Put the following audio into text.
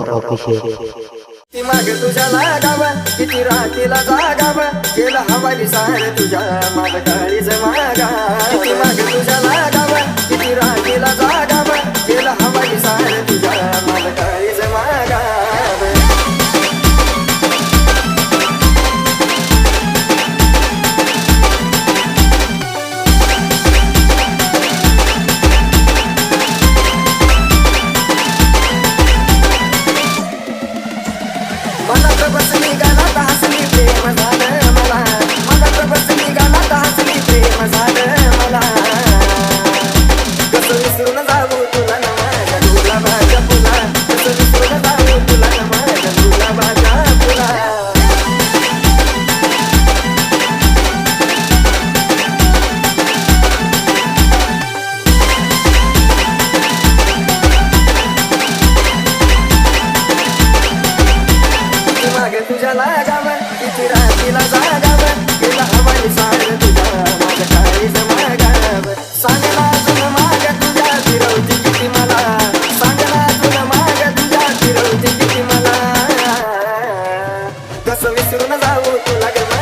Official. ती माग तुझ्या लागाव किती रात्रीला जागाव गेला हवाली सार तुझ्या माझ काळीज मागा. ती माग तुझ्या लागाव किती रात्रीला जागाव गेला हवाली सार तुझ्या माझ काळीज मागा. मनात बसली गाण्यात हसली प्रेम झालं मला. मनात बसली गाण्यात हसली प्रेम झालं मला. कसं विसरून जाऊ तुला न माझ्या गुलाबाच्या फुला. कसं विसरून जाऊ तुला न माझ्या गुलाबाच्या फुला. मागे तुझ्या लागाव किती रात्रीला जागाव गेला हवाली सार तुझ्या माझ्या काळीज मागाव. सांगला तुला माग तुझ्या फिरवती किती मला. सांगला तुला माग तुझ्या फिरवती किती मला. कसं विसरून जाऊ तुला ग